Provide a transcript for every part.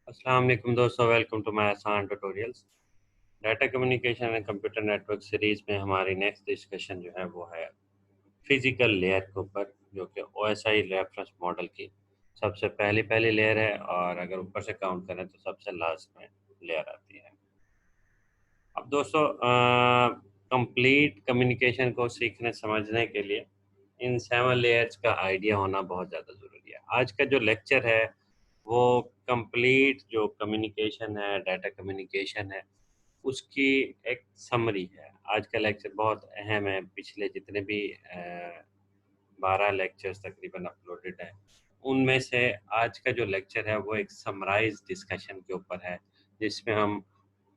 अस्सलाम वालेकुम दोस्तों, वेलकम टू माय आसान tutorials. Data communication and computer network series में हमारी नेक्स्ट डिस्कशन जो है वो है फिजिकल लेयर के ऊपर, जो कि ओएसआई रेफरेंस मॉडल की सबसे पहली लेयर है, और अगर ऊपर से काउंट करें तो सबसे लास्ट में लेयर आती है। अब दोस्तों, कंप्लीट कम्युनिकेशन को सीखने समझने के लिए इन 7 लेयर्स का आइडिया होना बहुत ज़्यादा ज़रूरी है। आज का जो लेक्चर है वो कंप्लीट जो कम्युनिकेशन है, डाटा कम्युनिकेशन है, उसकी एक समरी है। आज का लेक्चर बहुत अहम है। पिछले जितने भी 12 लेक्चर्स तकरीबन अपलोडेड हैं, उनमें से आज का जो लेक्चर है वो एक समराइज डिस्कशन के ऊपर है, जिसमें हम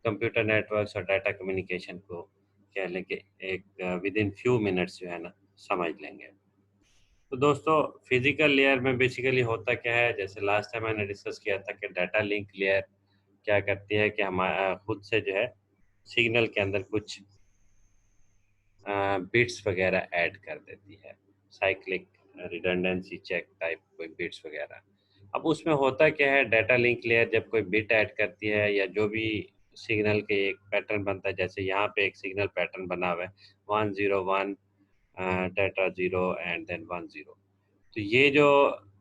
कंप्यूटर नेटवर्क्स और डाटा कम्युनिकेशन को कह लें कि एक विद इन फ्यू मिनट्स जो है ना समझ लेंगे। तो दोस्तों, फिजिकल लेयर में बेसिकली होता क्या है, जैसे लास्ट टाइम मैंने डिस्कस किया था कि डाटा लिंक लेयर क्या करती है कि हमारा खुद से जो है सिग्नल के अंदर कुछ बिट्स वगैरह ऐड कर देती है, साइक्लिक रिडंडेंसी चेक टाइप कोई बिट्स वगैरह। अब उसमें होता क्या है, डाटा लिंक लेयर जब कोई बिट ऐड करती है या जो भी सिग्नल के एक पैटर्न बनता है, जैसे यहाँ पे एक सिग्नल पैटर्न बना हुआ है 101 डाटा 0 एंड देन 10। तो ये जो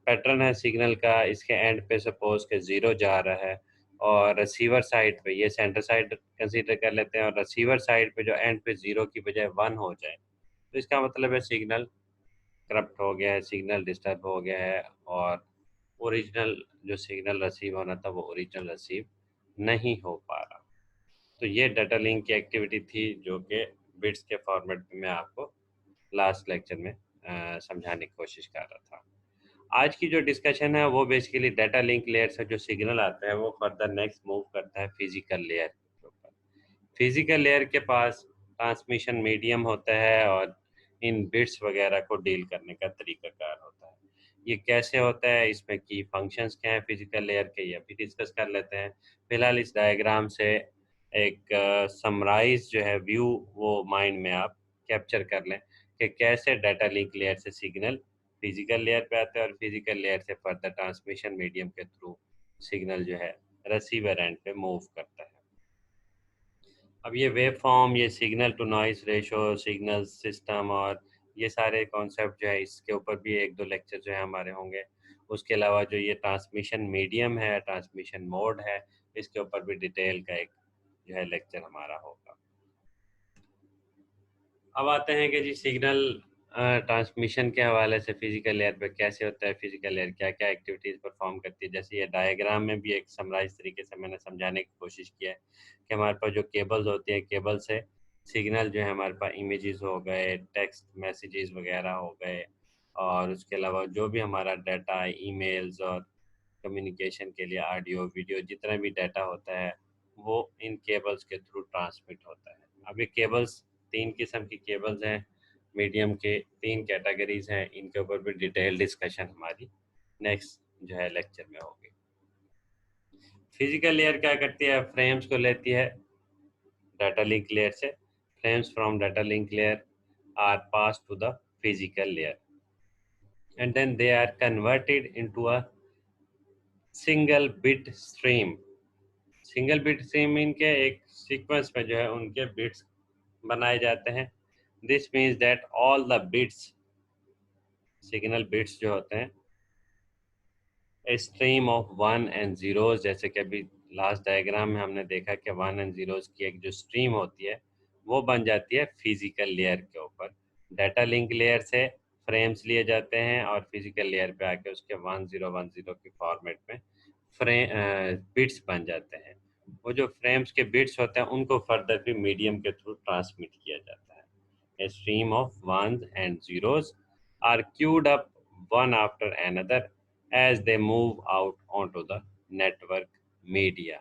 पैटर्न है सिग्नल का, इसके एंड पे सपोज के 0 जा रहा है, और रिसीवर साइड पे ये सेंटर साइड कंसीडर कर लेते हैं, और रिसीवर साइड पे जो एंड पे 0 की बजाय 1 हो जाए, तो इसका मतलब है सिग्नल करप्ट हो गया है, सिग्नल डिस्टर्ब हो गया है, और ओरिजिनल जो सिग्नल रिसीव होना था वो ओरिजिनल रिसीव नहीं हो पा रहा। तो ये डाटा लिंक की एक्टिविटी थी, जो कि बिट्स के फॉर्मेट में मैं आपको लास्ट लेक्चर में समझाने की कोशिश कर रहा था। आज की जो डिस्कशन है वो बेसिकली डाटा लिंक लेयर से जो सिग्नल आता है वो फर्दर नेक्स्ट मूव करता है फिजिकल लेयर के ऊपर। फिजिकल लेयर के पास ट्रांसमिशन मीडियम होता है, और इन बिट्स वगैरह को डील करने का तरीकाकार होता है। ये कैसे होता है, इसमें की फंक्शंस क्या हैं फिजिकल लेयर के, ये भी डिस्कस कर लेते हैं। फिलहाल इस डायग्राम से एक समराइज जो है व्यू वो माइंड में आप कैप्चर कर लें कि कैसे डाटा लिंक लेयर से सिग्नल फिजिकल लेयर पे आता है, और फिजिकल लेयर से फर्दर ट्रांसमिशन मीडियम के थ्रू सिग्नल जो है रिसीवर एंड पे मूव करता है। अब ये वेव फॉर्म, ये signal to noise ratio, signal system, और ये सारे कॉन्सेप्ट जो है इसके ऊपर भी एक दो लेक्चर जो है हमारे होंगे। उसके अलावा जो ये ट्रांसमिशन मीडियम है, ट्रांसमिशन मोड है, इसके ऊपर भी डिटेल का एक जो है लेक्चर हमारा होगा। अब आते हैं कि जी सिग्नल ट्रांसमिशन के हवाले से फिजिकल लेयर पे कैसे होता है, फिजिकल लेयर क्या क्या एक्टिविटीज़ परफॉर्म करती है। जैसे ये डायग्राम में भी एक समराइज तरीके से मैंने समझाने की कोशिश किया है कि हमारे पास जो केबल्स होती हैं, केबल से सिग्नल जो है हमारे पास इमेजेस हो गए, टेक्स्ट मैसेजेस वगैरह हो गए, और उसके अलावा जो भी हमारा डाटा, ईमेल्स और कम्युनिकेशन के लिए ऑडियो वीडियो जितना भी डाटा होता है वो इन केबल्स के थ्रू ट्रांसमिट होता है। अब ये केबल्स, 3 किस्म की केबल्स हैं, मीडियम के 3 कैटेगरीज हैं। इनके ऊपर भी डिटेल डिस्कशन हमारी नेक्स्ट जो है लेक्चर में होगी। फिजिकल लेयर क्या करती है, फ्रेम्स को लेती है डाटा लिंक लेयर से। Frames from data link layer are pass to the physical layer, and then they are converted into a single bit stream. Single bit stream इनके एक सीक्वेंस में जो है उनके बिट्स बनाए जाते हैं। This means that all the bits, signal bits जो होते हैं, ए स्ट्रीम ऑफ 1 एंड 0, जैसे कि अभी लास्ट डायग्राम में हमने देखा कि 1 एंड 0 की एक जो स्ट्रीम होती है वो बन जाती है फिजिकल लेयर के ऊपर। डाटा लिंक लेयर से फ्रेम्स लिए जाते हैं, और फिजिकल लेयर पे आके उसके 1010 के फॉर्मेट में फ्रेम बिट्स बन जाते हैं। वो जो फ्रेम्स के बिट्स होते हैं उनको फर्दर भी मीडियम के थ्रू ट्रांसमिट किया जाता है। A stream of ones and zeros are queued up one after another as they move out onto the network media.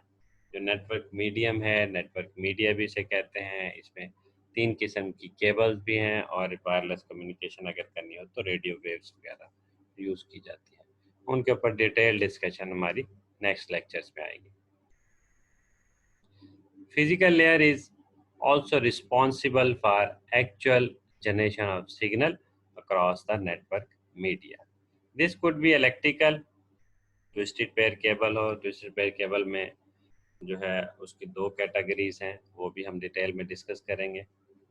जो नेटवर्क मीडियम है, नेटवर्क मीडिया भी इसे कहते हैं। इसमें 3 किस्म की केबल्स भी हैं, और वायरलेस कम्युनिकेशन अगर करनी हो तो रेडियो वेव्स वगैरह यूज़ की जाती है। उनके ऊपर डिटेल डिस्कशन हमारी नेक्स्ट लेक्चर्स में आएगी। Physical layer is also responsible for actual generation of signal across the network media. This could be electrical, twisted pair cable हो, ट्विस्टेड पेयर केबल में जो है उसकी दो कैटेगरीज हैं, वो भी हम डिटेल में डिस्कस करेंगे।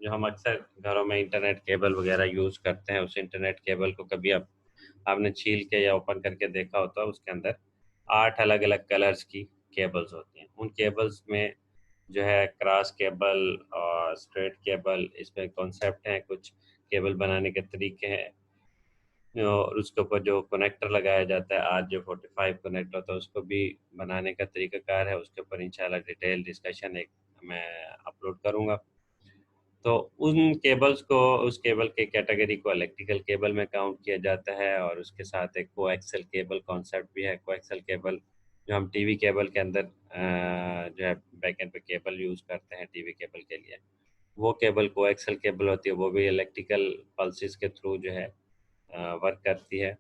जो हम अक्सर घरों में इंटरनेट केबल वगैरह यूज़ करते हैं, उस इंटरनेट केबल को कभी आपने छील के या ओपन करके देखा होता है, उसके अंदर 8 अलग अलग कलर्स की केबल्स होती हैं। उन केबल्स में जो है क्रॉस केबल और स्ट्रेट केबल, इसमें कॉन्सेप्ट हैं, कुछ केबल बनाने के तरीके हैं, और उसके ऊपर जो कनेक्टर लगाया जाता है, आज जो 45 कनेक्टर होता है उसको भी बनाने का तरीकाकार है, उसके ऊपर इंशाल्लाह डिटेल डिस्कशन एक मैं अपलोड करूँगा। तो उन केबल्स को, उस केबल के कैटेगरी को इलेक्ट्रिकल केबल में काउंट किया जाता है, और उसके साथ एक कोएक्सियल केबल कॉन्सेप्ट भी है। कोएक्सियल केबल जो हम टीवी केबल के अंदर जो है बैक एंड पे केबल यूज़ करते हैं टीवी केबल के लिए, वो केबल कोएक्सियल केबल होती है, वो भी इलेक्ट्रिकल पल्सेस के थ्रू जो है वर्क करती है।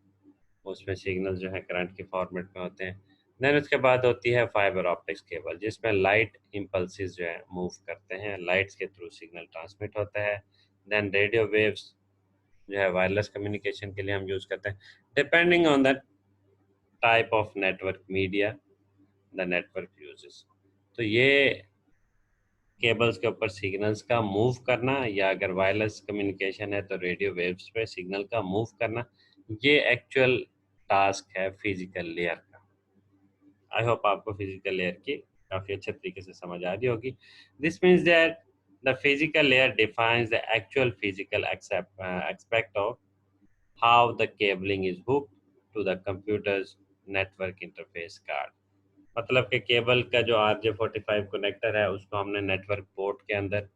उसमें सिग्नल जो है करंट के फॉर्मेट में होते हैं। देन उसके बाद होती है फाइबर ऑप्टिक्स केबल, जिसमें लाइट इम्पल्सेस जो है मूव करते हैं, लाइट्स के थ्रू सिग्नल ट्रांसमिट होता है। देन रेडियो वेव्स जो है वायरलेस कम्युनिकेशन के लिए हम यूज़ करते हैं, depending on the type of network media the network uses. तो ये केबल्स के ऊपर सिग्नल्स का मूव करना, या अगर वायरलेस कम्युनिकेशन है तो रेडियो वेव्स पे सिग्नल का मूव करना, ये एक्चुअल टास्क है फिजिकल लेयर का। आई होप आपको फिजिकल लेयर की काफ़ी अच्छे तरीके से समझ आ रही होगी। This means that the physical layer defines the actual physical expect of how the cabling is hooked to the computers network interface card. मतलब कि केबल का जो RJ45 कनेक्टर है, उसको हमने नेटवर्क पोर्ट के अंदर,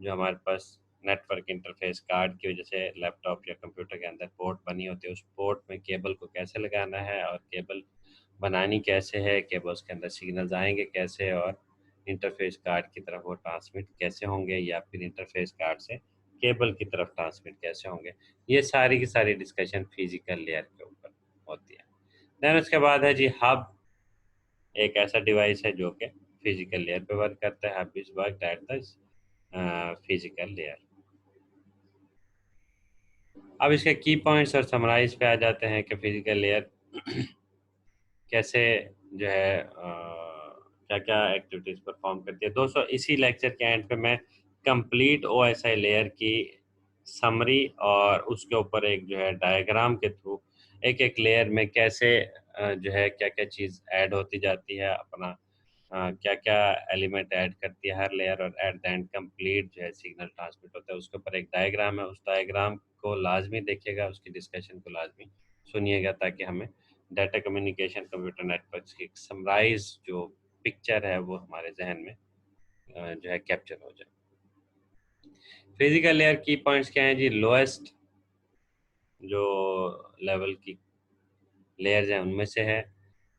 जो हमारे पास नेटवर्क इंटरफेस कार्ड की वजह से लैपटॉप या कंप्यूटर के अंदर पोर्ट बनी होती है, उस पोर्ट में केबल को कैसे लगाना है, और केबल बनानी कैसे है, केबल्स के अंदर सिग्नल्स आएंगे कैसे, और इंटरफेस कार्ड की तरफ वो ट्रांसमिट कैसे होंगे, या फिर इंटरफेस कार्ड से केबल की तरफ ट्रांसमिट कैसे होंगे, ये सारी की सारी डिस्कशन फिजिकल लेयर के ऊपर होती है। देन उसके बाद है जी हब, एक ऐसा डिवाइस है जो कि फिजिकल लेयर पे वर्क करता है। Hub is work at the physical layer. अब इसके की पॉइंट्स और समराइज पे आ जाते हैं कि फिजिकल लेयर कैसे जो है क्या क्या एक्टिविटीज़ परफॉर्म करती है। दोस्तों इसी लेक्चर के एंड पे मैं कंप्लीट OSI लेयर की समरी और उसके ऊपर एक जो है डायग्राम के थ्रू एक एक लेयर में कैसे जो है क्या क्या चीज़ ऐड होती जाती है, अपना क्या क्या एलिमेंट ऐड करती है हर लेयर, और एट द एंड कंप्लीट जो है सिग्नल ट्रांसमिट होता है, उसके ऊपर एक डायग्राम है। उस डायग्राम को लाजमी देखिएगा, उसकी डिस्कशन को लाजमी सुनिएगा, ताकि हमें डाटा कम्युनिकेशन कंप्यूटर नेटवर्क्स की समराइज जो पिक्चर है वो हमारे जहन में जो है कैप्चर हो जाए। फिजिकल लेयर की पॉइंट्स क्या हैं जी? लोएस्ट जो लेवल की लेयर्स हैं उनमें से है,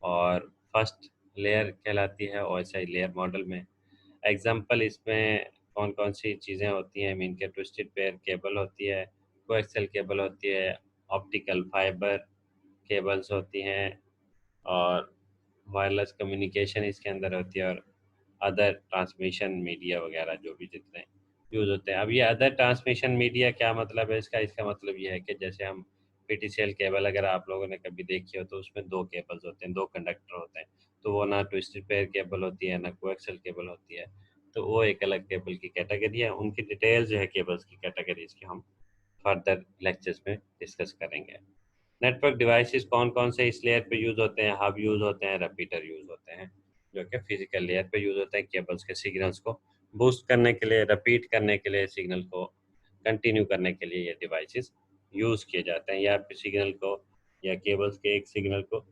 और फर्स्ट लेयर कहलाती है OSI लेयर मॉडल में। एग्जाम्पल इसमें कौन कौन सी चीज़ें होती हैं? मीन के ट्विस्टेड पेयर केबल होती है, कोएक्सियल केबल होती है, ऑप्टिकल फाइबर केबल्स होती हैं, और वायरलेस कम्युनिकेशन इसके अंदर होती है, और अदर ट्रांसमिशन मीडिया वगैरह जो भी जितने यूज़ होते हैं। अब ये अदर ट्रांसमिशन मीडिया क्या मतलब है इसका? इसका मतलब ये है कि जैसे हम PTCL केबल अगर आप लोगों ने कभी देखी हो, तो उसमें दो केबल्स होते हैं, दो कंडक्टर होते हैं, तो वो ना ट्विस्टेड पेयर केबल होती है ना कोएक्सियल केबल होती है, तो वो एक अलग केबल की कैटेगरी है। उनकी डिटेल जो है केबल्स की कैटेगरीज की हम फर्दर लेक्चर्स में डिस्कस करेंगे। नेटवर्क डिवाइसेस कौन कौन से इस लेयर पे यूज़ होते हैं? हब यूज़ होते हैं, रिपीटर यूज़ होते हैं, जो कि फिजिकल लेयर पे यूज़ होते हैं केबल्स के सिग्नल्स को बूस्ट करने के लिए, रिपीट करने के लिए, सिग्नल को कंटिन्यू करने के लिए ये डिवाइसेस यूज़ किए जाते हैं, या फिर सिग्नल को या केबल्स के एक सिग्नल को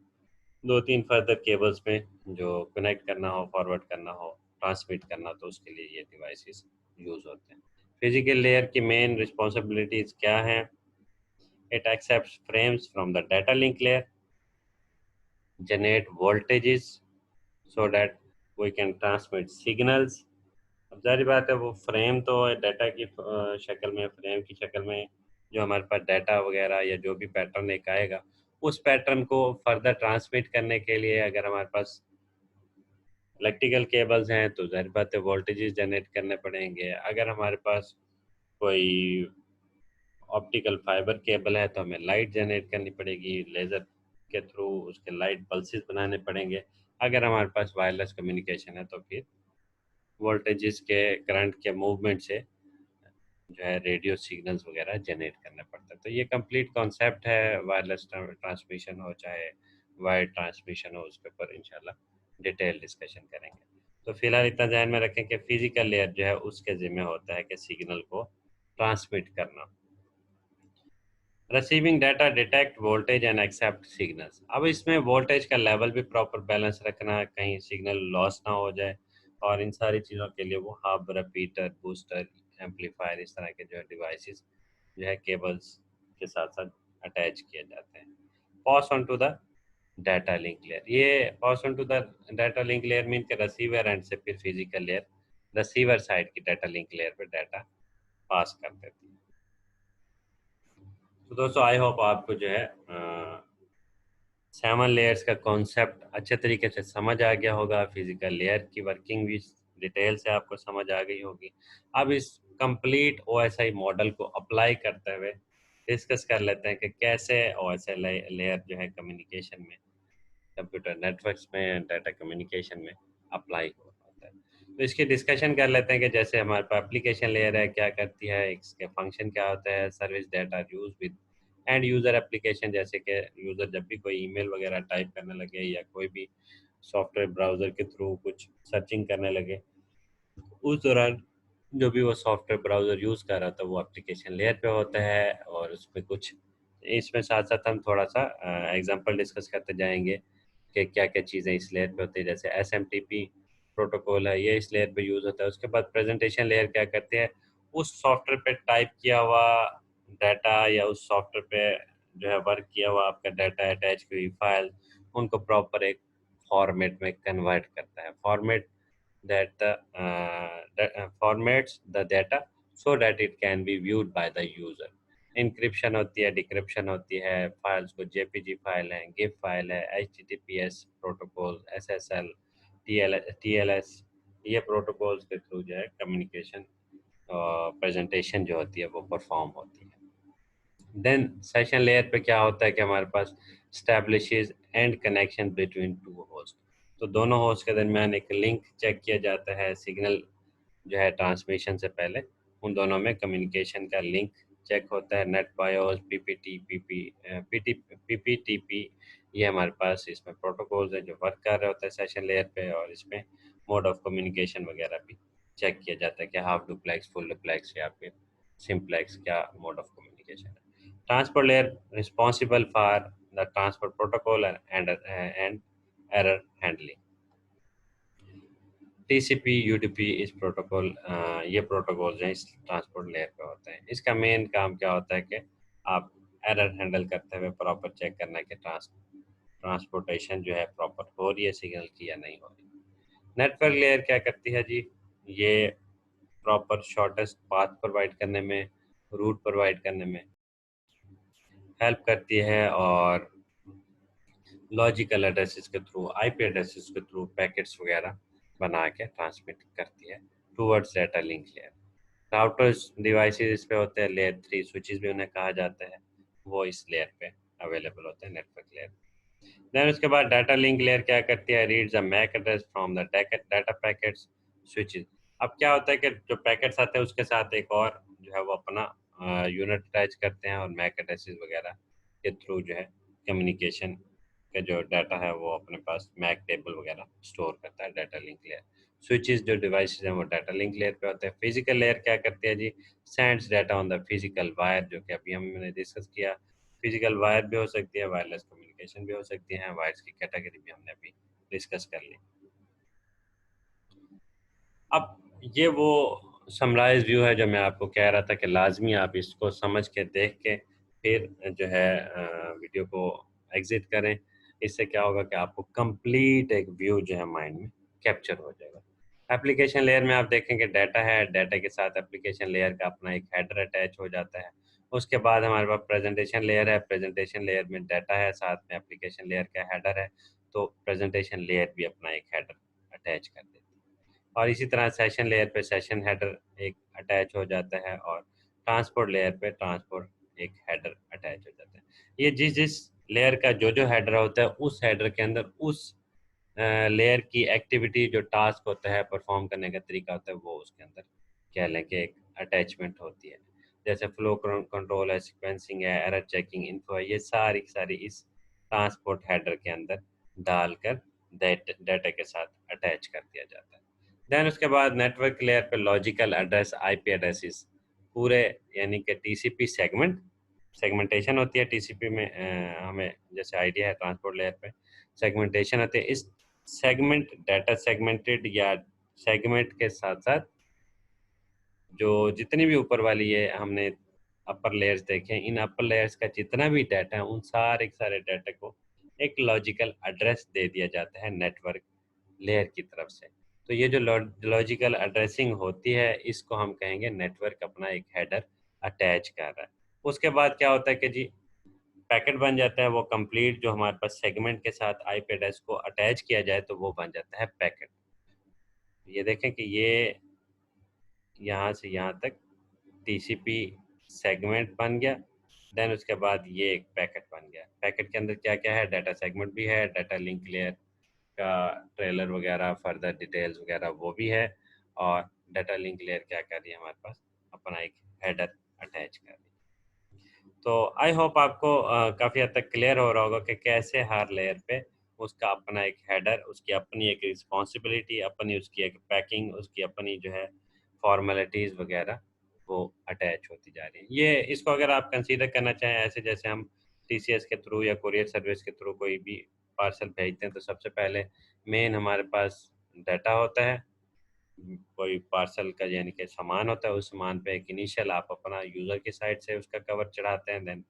दो तीन फर्दर केबल्स में जो कनेक्ट करना हो, फॉरवर्ड करना हो, ट्रांसमिट करना, तो उसके लिए ये डिवाइसेस यूज़ होते हैं। फिजिकल लेयर की मेन रिस्पॉन्सिबिलिटीज़ क्या हैं? It accepts frames from the data link layer, generate voltages so that we can transmit signals. अब जारी बात है, वो फ्रेम तो डाटा की शक्ल में, फ्रेम की शक्ल में जो हमारे पास डाटा वगैरह या जो भी पैटर्न एक आएगा, उस पैटर्न को फर्दर ट्रांसमिट करने के लिए अगर हमारे पास इलेक्ट्रिकल केबल्स हैं तो जाहिर बात है वोल्टेजेस जनरेट करने पड़ेंगे। अगर हमारे पास कोई ऑप्टिकल फाइबर केबल है तो हमें लाइट जनरेट करनी पड़ेगी, लेज़र के थ्रू उसके लाइट पल्सेस बनाने पड़ेंगे। अगर हमारे पास वायरलेस कम्युनिकेशन है तो फिर वोल्टेजेस के करंट के मूवमेंट से जो है रेडियो सिग्नल्स वगैरह जनरेट करना पड़ता है। तो ये कंप्लीट कॉन्सेप्ट है, वायरलेस ट्रांसमिशन हो चाहे वायर ट्रांसमिशन हो, उसके ऊपर इंशाल्लाह डिटेल डिस्कशन करेंगे। तो फिलहाल इतना ध्यान में रखें कि फिजिकल लेयर जो है उसके जिम्मे होता है कि सिग्नल को ट्रांसमिट करना। Receiving data, detect voltage and accept signals. अब इसमें वोल्टेज का लेवल भी प्रॉपर बैलेंस रखना है, कहीं सिग्नल लॉस ना हो जाए, और इन सारी चीज़ों के लिए वो हब, रिपीटर, बूस्टर, एम्पलीफायर, इस तरह के जो है डिवाइसेस जो है केबल्स के साथ साथ अटैच किए जाते हैं। Pass on to the data link layer. ये pass on to the data link layer mean के रिसीवर एंड से फिर फिजिकल लेयर रिसीवर साइड की डाटा लिंक लेयर पे डाटा पास कर देती है। तो दोस्तों आई होप आपको जो है 7 लेयर्स का कॉन्सेप्ट अच्छे तरीके से समझ आ गया होगा। फिजिकल लेयर की वर्किंग भी डिटेल से आपको समझ आ गई होगी। अब इस कंप्लीट ओएसआई मॉडल को अप्लाई करते हुए डिस्कस कर लेते हैं कि कैसे ओएसआई लेयर जो है कम्युनिकेशन में, कंप्यूटर नेटवर्क्स में, डाटा कम्युनिकेशन में अप्लाई होता है। तो इसकी डिस्कशन कर लेते हैं कि जैसे हमारे पास एप्लीकेशन लेयर है, क्या करती है, इसके फंक्शन क्या होता है। Service data use with end user application, जैसे कि यूज़र जब भी कोई ईमेल वगैरह टाइप करने लगे या कोई भी सॉफ्टवेयर ब्राउज़र के थ्रू कुछ सर्चिंग करने लगे, उस दौरान जो भी वो सॉफ्टवेयर ब्राउज़र यूज़ कर रहा था वो एप्लीकेशन लेयर पे होता है। और उसमें कुछ, इसमें साथ साथ हम थोड़ा सा एग्जांपल डिस्कस करते जाएंगे कि क्या क्या चीज़ें इस लेयर पे होती है। जैसे एसएमटीपी प्रोटोकॉल है, ये इस लेयर पे यूज़ होता है। उसके बाद प्रेजेंटेशन लेयर क्या करती है, उस सॉफ्टवेयर पे टाइप किया हुआ डाटा या उस सॉफ्टवेयर पे जो है वर्क किया हुआ आपका डाटा, अटैच की हुई फाइल, उनको प्रॉपर एक फॉर्मेट में कन्वर्ट करता है। Format that formats the data so that it can be viewed by the user. Encryption होती है, डिक्रिप्शन होती है, फाइल्स को जेपीजी फाइल है, गिफ फाइल है, एचटीटीपीएस प्रोटोकॉल, एसएसएल, टीएलएस, ये प्रोटोकॉल्स के थ्रू जो है कम्युनिकेशन प्रेजेंटेशन जो होती है वो परफॉर्म होती है। देन सेशन लेयर पे क्या होता है कि हमारे पास establishes end connection between two host. तो दोनों होस्ट के दरमियान एक लिंक चेक किया जाता है। सिग्नल जो है ट्रांसमिशन से पहले उन दोनों में कम्युनिकेशन का लिंक चेक होता है। नेट बायोस, पीपीटीपी, ये हमारे पास इसमें प्रोटोकॉल्स हैं जो वर्क कर रहे होते हैं सेशन लेयर पे। और इसमें मोड ऑफ कम्युनिकेशन वगैरह भी चेक किया जाता है कि हाफ डुप्लेक्स, फुल डुप्लेक्स या फिर सिंप्लेक्स, क्या मोड ऑफ कम्युनिकेशन है। Transport layer responsible for the transport protocol and error handling. TCP, UDP इस प्रोटोकॉल, ये प्रोटोकॉल हैं इस ट्रांसपोर्ट लेयर पे होते हैं। इसका मेन काम क्या होता है कि आप एरर हैंडल करते हुए प्रॉपर चेक करना कि ट्रांसपोर्टेशन जो है प्रॉपर हो रही है सिग्नल की या नहीं हो रही। नेटवर्क लेयर क्या करती है जी, ये प्रॉपर शॉर्टेस्ट पाथ प्रोवाइड करने में, रूट प्रोवाइड करने में हेल्प करती है। और लॉजिकल एड्रेसेस के थ्रू, आईपी एड्रेसेस के थ्रू पैकेट्स वगैरह बना के ट्रांसमिट करती है towards data link layer. Routers devices इस पे होते हैं, लेयर 3 स्विचेस भी उन्हें कहा जाता है, वो इस लेयर पे अवेलेबल होते हैं, नेटवर्क लेयर। देन उसके बाद डाटा लिंक लेयर क्या करती है, reads the MAC address from the data packets switches. अब क्या होता है कि जो पैकेट्स आते हैं उसके साथ एक और जो है वो अपना यूनिट अटैच करते हैं, और मैक एड्रेसेस वगैरह के थ्रू जो है कम्युनिकेशन का जो डाटा है वो अपने पास मैक टेबल वगैरह स्टोर करता है डाटा लिंक लेयर। स्विचेस जो डिवाइसेस हैं वो डाटा लिंक लेयर पे होते हैं। फिजिकल लेयर क्या करती है जी, sends data on the physical wire, जो कि अभी हमने डिस्कस किया। फिजिकल वायर भी हो सकती है, वायरलेस कम्युनिकेशन भी हो सकती है, वायर्स की कैटेगरी भी हमने अभी डिस्कस कर ली। अब ये वो समराइज व्यू है जो मैं आपको कह रहा था कि लाजमी आप इसको समझ के देख के फिर जो है वीडियो को एग्जिट करें। इससे क्या होगा कि आपको कंप्लीट एक व्यू जो है माइंड में कैप्चर हो जाएगा। एप्लीकेशन लेयर में आप देखेंगे डाटा है, डाटा के साथ एप्लीकेशन लेयर का अपना एक हेडर अटैच हो जाता है। उसके बाद हमारे पास प्रेजेंटेशन लेयर है, प्रेजेंटेशन लेयर में डाटा है, साथ में एप्लीकेशन लेयर का हेडर है, तो प्रेजेंटेशन लेयर भी अपना एक हेडर अटैच कर देती है। और इसी तरह सेशन लेयर पे सेशन हेडर एक अटैच हो जाता है, और ट्रांसपोर्ट लेयर पे ट्रांसपोर्ट एक हेडर अटैच हो जाता है। ये जिस जिस लेयर का जो जो हेडर होता है उस हेडर के अंदर उस लेयर की एक्टिविटी जो टास्क होता है परफॉर्म करने का तरीका होता है वो उसके अंदर कह लें कि एक अटैचमेंट होती है। जैसे फ्लो कंट्रोल है, सीक्वेंसिंग है, एरर चेकिंग, इन्फो है, ये सारी की सारी इस ट्रांसपोर्ट हेडर के अंदर डालकर डाटा के साथ अटैच कर दिया जाता है। देन उसके बाद नेटवर्क लेयर पे लॉजिकल एड्रेस, आईपी एड्रेसेस पूरे यानी कि टीसीपी सेगमेंटेशन होती है टीसीपी में, हमें जैसे आइडिया है ट्रांसपोर्ट लेयर पे सेगमेंटेशन होती है। इस सेगमेंट डाटा सेगमेंटेड या सेगमेंट के साथ साथ जो जितनी भी ऊपर वाली है हमने अपर लेयर्स देखे, इन अपर लेयर्स का जितना भी डाटा है उन सारे के सारे डाटा को एक लॉजिकल एड्रेस दे दिया जाता है नेटवर्क लेयर की तरफ से। तो ये जो लॉजिकल एड्रेसिंग होती है इसको हम कहेंगे नेटवर्क अपना एक हेडर अटैच कर रहा है। उसके बाद क्या होता है कि जी पैकेट बन जाता है, वो कंप्लीट जो हमारे पास सेगमेंट के साथ आईपी एड्रेस को अटैच किया जाए तो वो बन जाता है पैकेट। ये देखें कि ये यहाँ से यहाँ तक टीसीपी सेगमेंट बन गया। देन उसके बाद ये एक पैकेट बन गया। पैकेट के अंदर क्या क्या है, डाटा सेगमेंट भी है, डाटा लिंक लेयर का ट्रेलर वगैरह, फर्दर डिटेल्स वगैरह वो भी है, और डाटा लिंक लेयर क्या कर रही है हमारे पास, अपना एक हेडर अटैच कर रही है। तो आई होप आपको काफ़ी हद तक क्लियर हो रहा होगा कि कैसे हर लेयर पे उसका अपना एक हेडर, उसकी अपनी एक रिस्पॉन्सिबिलिटी, अपनी उसकी एक पैकिंग, उसकी अपनी जो है फॉर्मेलिटीज़ वगैरह वो अटैच होती जा रही है। ये इसको अगर आप कंसीडर करना चाहें ऐसे, जैसे हम टीसीएस के थ्रू या कुरियर सर्विस के थ्रू कोई भी पार्सल भेजते हैं तो सबसे पहले मेन हमारे पास डाटा होता है, कोई पार्सल का यानी कि सामान होता है, उस सामान पे एक इनिशियल आप अपना यूज़र की साइड से उसका कवर चढ़ाते हैं। देन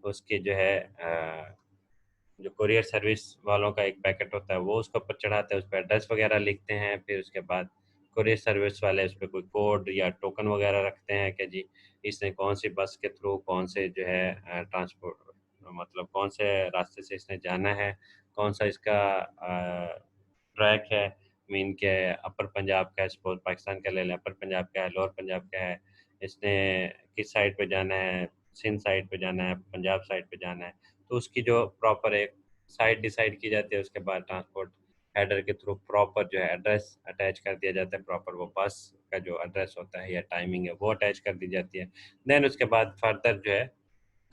उसकी जो है जो कुरियर सर्विस वालों का एक पैकेट होता है वो उसके ऊपर चढ़ाते हैं, उस पर एड्रेस वगैरह लिखते हैं। फिर उसके बाद कुरियर सर्विस वाले उस पर कोई कोड या टोकन वगैरह रखते हैं कि जी इसने कौन सी बस के थ्रू कौन से जो है ट्रांसपोर्ट, मतलब कौन से रास्ते से इसने जाना है, कौन सा इसका ट्रैक है, मीन के अपर पंजाब का है, सपोज पाकिस्तान का ले लें, अपर पंजाब का है, लोअर पंजाब का है, इसने किस साइड पे जाना है, सिंध साइड पे जाना है, पंजाब साइड पे जाना है। तो उसकी जो प्रॉपर एक साइड डिसाइड की जाती है, उसके बाद ट्रांसपोर्ट हेडर के थ्रू प्रॉपर जो है एड्रेस अटैच कर दिया जाता है, प्रॉपर वो बस का जो एड्रेस होता है या टाइमिंग है वो अटैच कर दी जाती है। देन उसके बाद फर्दर जो है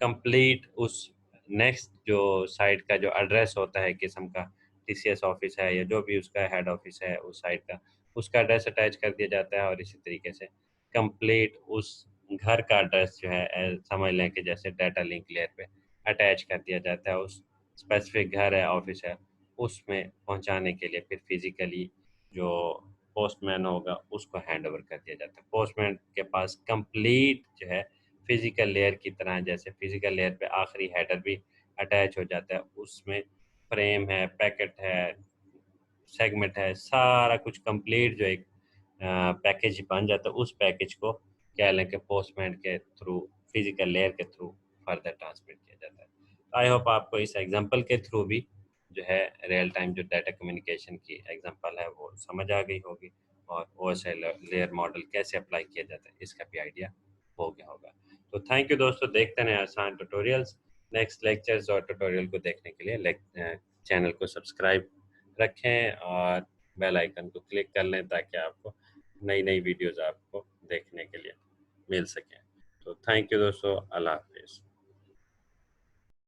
कंप्लीट उस नेक्स्ट जो साइट का जो एड्रेस होता है किस्म का, टीसीएस ऑफिस है या जो भी उसका हेड ऑफिस है उस साइट का, उसका एड्रेस अटैच कर दिया जाता है। और इसी तरीके से कंप्लीट उस घर का एड्रेस जो है समझ लें कि जैसे डाटा लिंक लेयर पे अटैच कर दिया जाता है, उस स्पेसिफिक घर है, ऑफिस है, उसमें पहुंचाने के लिए फिर फिजिकली जो पोस्टमैन होगा उसको हैंड ओवर कर दिया जाता है। पोस्टमैन के पास कंप्लीट जो है फिजिकल लेयर की तरह, जैसे फिजिकल लेयर पे आखिरी हेडर भी अटैच हो जाता है, उसमें फ्रेम है, पैकेट है, सेगमेंट है, सारा कुछ कंप्लीट जो एक पैकेज बन जाता है, उस पैकेज को कह लें कि पोस्टमैन के थ्रू फिजिकल लेयर के थ्रू फर्दर ट्रांसमिट किया जाता है। आई होप आपको इस एग्जांपल के थ्रू भी जो है रियल टाइम जो डाटा कम्युनिकेशन की एग्जांपल है वो समझ आ गई होगी, और ओएसआई लेयर मॉडल कैसे अप्लाई किया जाता है इसका भी आइडिया हो गया होगा। तो थैंक यू दोस्तों, देखते हैं आसान ट्यूटोरियल्स। नेक्स्ट लेक्चर्स और ट्यूटोरियल को देखने के लिए चैनल को सब्सक्राइब रखें और बेल आइकन को क्लिक कर लें ताकि आपको नई नई वीडियोस आपको देखने के लिए मिल सकें। तो थैंक यू दोस्तों, अल्लाह हाफिज़।